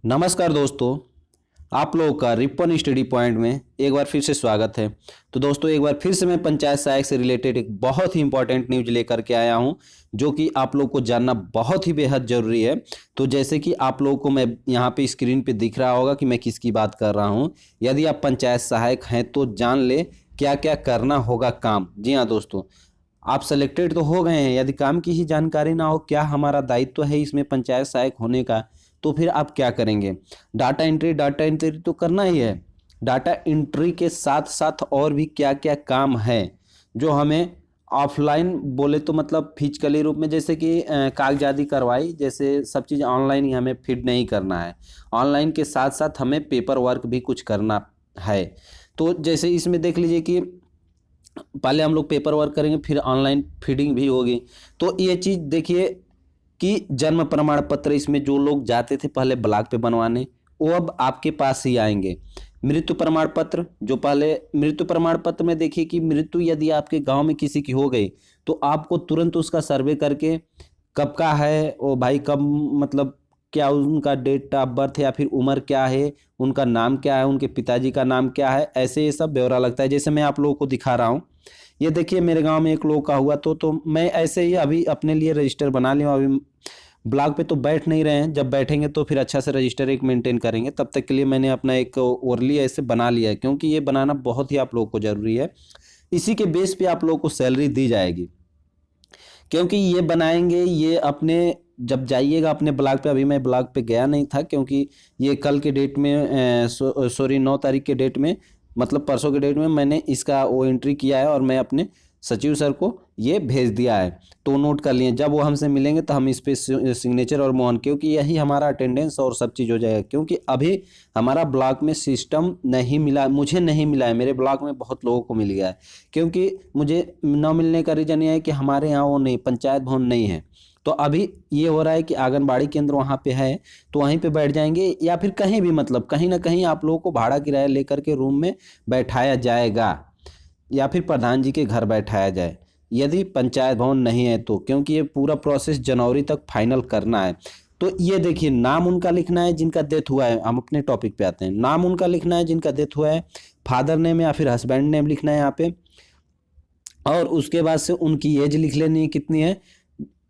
नमस्कार दोस्तों, आप लोगों का रिपन स्टडी पॉइंट में एक बार फिर से स्वागत है। तो दोस्तों, एक बार फिर से मैं पंचायत सहायक से रिलेटेड एक बहुत ही इंपॉर्टेंट न्यूज लेकर के आया हूं, जो कि आप लोग को जानना बहुत ही बेहद ज़रूरी है। तो जैसे कि आप लोगों को मैं यहाँ पे स्क्रीन पे दिख रहा होगा कि मैं किसकी बात कर रहा हूँ। यदि आप पंचायत सहायक हैं तो जान ले क्या क्या करना होगा काम। जी हाँ दोस्तों, आप सेलेक्टेड तो हो गए हैं। यदि काम की ही जानकारी ना हो, क्या हमारा दायित्व है इसमें पंचायत सहायक होने का, तो फिर आप क्या करेंगे। डाटा एंट्री तो करना ही है। डाटा एंट्री के साथ साथ और भी क्या क्या काम है जो हमें ऑफलाइन बोले तो मतलब फिजिकली रूप में, जैसे कि कागजादी कार्रवाई जैसे सब चीज़ ऑनलाइन ही हमें फीड नहीं करना है। ऑनलाइन के साथ साथ हमें पेपर वर्क भी कुछ करना है। तो जैसे इसमें देख लीजिए कि पहले हम लोग पेपर वर्क करेंगे, फिर ऑनलाइन फीडिंग भी होगी। तो ये चीज़ देखिए कि जन्म प्रमाण पत्र इसमें जो लोग जाते थे पहले ब्लॉक पे बनवाने, वो अब आपके पास ही आएंगे। मृत्यु प्रमाण पत्र, जो पहले मृत्यु प्रमाण पत्र में देखिए कि मृत्यु यदि आपके गांव में किसी की हो गई तो आपको तुरंत उसका सर्वे करके कब का है वो भाई, कब मतलब क्या उनका डेट ऑफ बर्थ है या फिर उम्र क्या है, उनका नाम क्या है, उनके पिताजी का नाम क्या है, ऐसे ये सब ब्यौरा लगता है। जैसे मैं आप लोगों को दिखा रहा हूँ, ये देखिए मेरे गांव में एक लोग का हुआ तो मैं ऐसे ही अभी अपने लिए रजिस्टर बना लिया हूं। अभी ब्लॉग पे तो बैठ नहीं रहे हैं, जब बैठेंगे तो फिर अच्छा से रजिस्टर एक मेंटेन करेंगे। तब तक के लिए मैंने अपना एक ओरली ऐसे बना लिया है, क्योंकि ये बनाना बहुत ही आप लोगों को ज़रूरी है। इसी के बेस पे आप लोगों को सैलरी दी जाएगी, क्योंकि ये बनाएंगे ये अपने, जब जाइएगा अपने ब्लॉग पे। अभी मैं ब्लॉग पे गया नहीं था क्योंकि ये कल के डेट में सॉरी 9 तारीख के डेट में, मतलब परसों के डेट में मैंने इसका वो एंट्री किया है और मैं अपने सचिव सर को ये भेज दिया है। तो नोट कर लिए, जब वो हमसे मिलेंगे तो हम इस पे सिग्नेचर और मोहन, क्योंकि यही हमारा अटेंडेंस और सब चीज़ हो जाएगा। क्योंकि अभी हमारा ब्लॉक में सिस्टम नहीं मिला, मुझे नहीं मिला है, मेरे ब्लॉक में बहुत लोगों को मिल गया है। क्योंकि मुझे न मिलने का रीज़न ये है कि हमारे यहाँ वो नहीं, पंचायत भवन नहीं है। तो अभी ये हो रहा है कि आंगनबाड़ी केंद्र वहाँ पे है, तो वहीं पे बैठ जाएंगे या फिर कहीं भी, मतलब कहीं ना कहीं आप लोगों को भाड़ा किराया लेकर के रूम में बैठाया जाएगा, या फिर प्रधान जी के घर बैठाया जाए यदि पंचायत भवन नहीं है तो। क्योंकि ये पूरा प्रोसेस जनवरी तक फाइनल करना है। तो ये देखिए, नाम उनका लिखना है जिनका डेथ हुआ है। हम अपने टॉपिक पे आते हैं। नाम उनका लिखना है जिनका डेथ हुआ है, फादर नेम या फिर हस्बैंड नेम लिखना है यहाँ पे। और उसके बाद से उनकी एज लिख लेनी है कितनी है,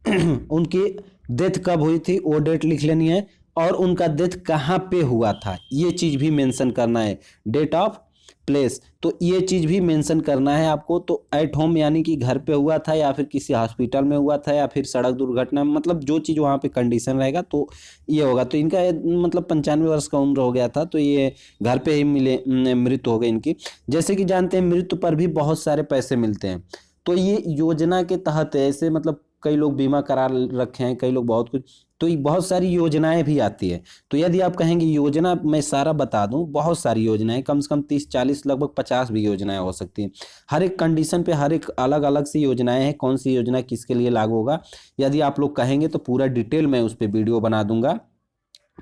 उनकी डेथ कब हुई थी वो डेट लिख लेनी है, और उनका डेथ कहाँ पे हुआ था ये चीज़ भी मेंशन करना है, डेट ऑफ प्लेस। तो ये चीज़ भी मेंशन करना है आपको। तो एट होम यानी कि घर पे हुआ था या फिर किसी हॉस्पिटल में हुआ था या फिर सड़क दुर्घटना में, मतलब जो चीज़ वहाँ पे कंडीशन रहेगा तो ये होगा। तो इनका मतलब 95 वर्ष का उम्र हो गया था, तो ये घर पे ही मिले, मृत्यु हो गई इनकी। जैसे कि जानते हैं मृत्यु पर भी बहुत सारे पैसे मिलते हैं। तो ये योजना के तहत ऐसे, मतलब कई लोग बीमा करा रखे हैं, कई लोग बहुत कुछ, तो ये बहुत सारी योजनाएं भी आती है। तो यदि आप कहेंगे योजना मैं सारा बता दूं, बहुत सारी योजनाएं, कम से कम 30 40 लगभग 50 भी योजनाएं हो सकती हैं। हर एक कंडीशन पे हर एक अलग अलग सी योजनाएं हैं, कौन सी योजना किसके लिए लागू होगा। यदि आप लोग कहेंगे तो पूरा डिटेल मैं उस पर वीडियो बना दूंगा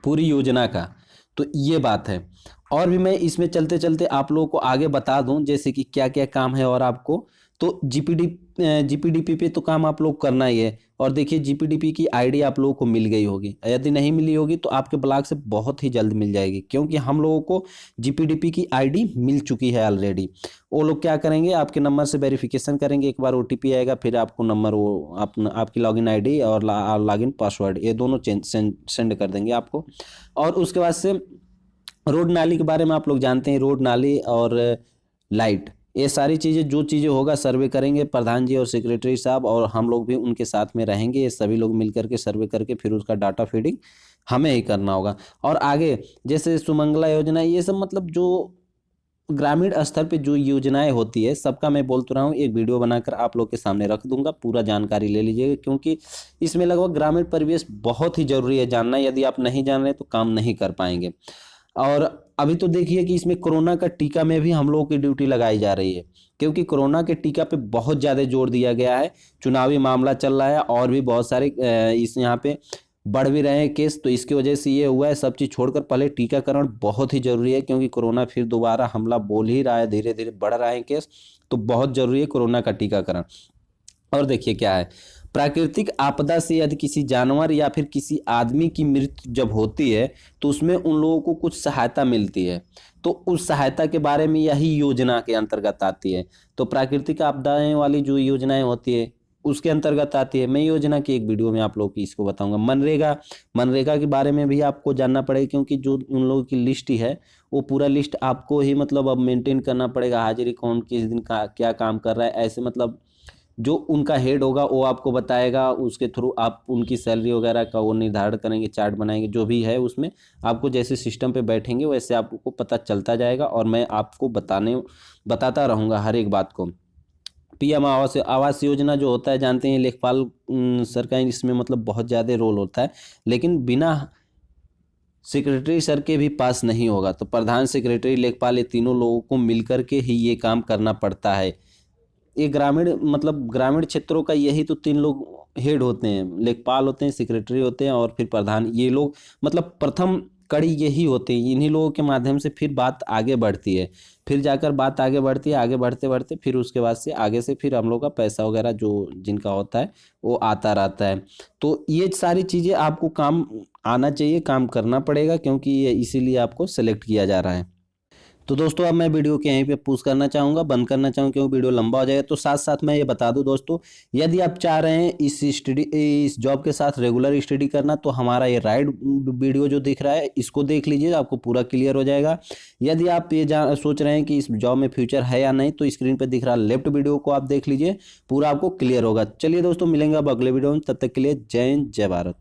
पूरी योजना का। तो ये बात है। और भी मैं इसमें चलते चलते आप लोगों को आगे बता दूं जैसे कि क्या क्या काम है। और आपको तो जीपीडीपी पे तो काम आप लोग करना ही है। और देखिए जीपीडीपी की आईडी आप लोगों को मिल गई होगी, यदि नहीं मिली होगी तो आपके ब्लॉक से बहुत ही जल्द मिल जाएगी, क्योंकि हम लोगों को जीपीडीपी की आईडी मिल चुकी है ऑलरेडी। वो लोग क्या करेंगे, आपके नंबर से वेरिफिकेशन करेंगे, एक बार ओटीपी आएगा, फिर आपको नंबर, वो आपकी लॉगिन आईडी और लॉगिन पासवर्ड ये दोनों सेंड कर देंगे आपको। और उसके बाद से रोड नाली के बारे में आप लोग जानते हैं, रोड नाली और लाइट, ये सारी चीज़ें जो चीज़ें होगा सर्वे करेंगे प्रधान जी और सेक्रेटरी साहब, और हम लोग भी उनके साथ में रहेंगे। ये सभी लोग मिल करके सर्वे करके फिर उसका डाटा फीडिंग हमें ही करना होगा। और आगे जैसे सुमंगला योजना, ये सब मतलब जो ग्रामीण स्तर पे जो योजनाएं होती है सबका मैं बोल तो रहा हूँ, एक वीडियो बनाकर आप लोग के सामने रख दूंगा, पूरा जानकारी ले लीजिएगा। क्योंकि इसमें लगभग ग्रामीण परिवेश बहुत ही जरूरी है जानना। यदि आप नहीं जान रहे तो काम नहीं कर पाएंगे। और अभी तो देखिए कि इसमें कोरोना का टीका में भी हम लोगों की ड्यूटी लगाई जा रही है, क्योंकि कोरोना के टीका पे बहुत ज़्यादा जोर दिया गया है। चुनावी मामला चल रहा है और भी बहुत सारे इस यहाँ पे बढ़ भी रहे हैं केस, तो इसकी वजह से ये हुआ है। सब चीज़ छोड़कर पहले टीकाकरण बहुत ही जरूरी है, क्योंकि कोरोना फिर दोबारा हमला बोल ही रहा है, धीरे धीरे बढ़ रहा है केस। तो बहुत जरूरी है कोरोना का टीकाकरण। और देखिए क्या है, प्राकृतिक आपदा से यदि किसी जानवर या फिर किसी आदमी की मृत्यु जब होती है तो उसमें उन लोगों को कुछ सहायता मिलती है। तो उस सहायता के बारे में यही योजना के अंतर्गत आती है। तो प्राकृतिक आपदाएं वाली जो योजनाएं होती है उसके अंतर्गत आती है। मैं योजना की एक वीडियो में आप लोगों की इसको बताऊंगा। मनरेगा, मनरेगा के बारे में भी आपको जानना पड़ेगा, क्योंकि जो उन लोगों की लिस्ट ही है वो पूरा लिस्ट आपको ही मतलब अब मेंटेन करना पड़ेगा। हाजिरी कौन किस दिन का क्या काम कर रहा है, ऐसे मतलब जो उनका हेड होगा वो आपको बताएगा। उसके थ्रू आप उनकी सैलरी वगैरह का वो निर्धारण करेंगे, चार्ट बनाएंगे, जो भी है उसमें आपको जैसे सिस्टम पे बैठेंगे वैसे आपको पता चलता जाएगा और मैं आपको बताता रहूँगा हर एक बात को। पीएम आवास योजना जो होता है जानते हैं, लेखपाल सर का इसमें मतलब बहुत ज़्यादा रोल होता है, लेकिन बिना सेक्रेटरी सर के भी पास नहीं होगा। तो प्रधान, सेक्रेटरी, लेखपाल, ये तीनों लोगों को मिलकर के ही ये काम करना पड़ता है। ये ग्रामीण मतलब ग्रामीण क्षेत्रों का यही तो तीन लोग हेड होते हैं, लेखपाल होते हैं, सेक्रेटरी होते हैं और फिर प्रधान। ये लोग मतलब प्रथम कड़ी यही होते हैं। इन्हीं लोगों के माध्यम से फिर बात आगे बढ़ती है, फिर जाकर बात आगे बढ़ती है, आगे बढ़ते बढ़ते फिर उसके बाद से आगे से फिर हम लोग का पैसा वगैरह जो जिनका होता है वो आता रहता है। तो ये सारी चीज़ें आपको काम आना चाहिए, काम करना पड़ेगा, क्योंकि ये इसीलिए आपको सेलेक्ट किया जा रहा है। तो दोस्तों अब मैं वीडियो के यहीं पे पूछ करना चाहूँगा, बंद करना चाहूँ क्योंकि वीडियो लंबा हो जाएगा। तो साथ साथ मैं ये बता दूं दोस्तों, यदि आप चाह रहे हैं इस जॉब के साथ रेगुलर स्टडी करना, तो हमारा ये राइट वीडियो जो दिख रहा है इसको देख लीजिए, आपको पूरा क्लियर हो जाएगा। यदि आप ये सोच रहे हैं कि इस जॉब में फ्यूचर है या नहीं, तो स्क्रीन पर दिख रहा लेफ्ट वीडियो को आप देख लीजिए, पूरा आपको क्लियर होगा। चलिए दोस्तों, मिलेंगे अब अगले वीडियो में, तब तक के लिए जय हिंद, जय भारत।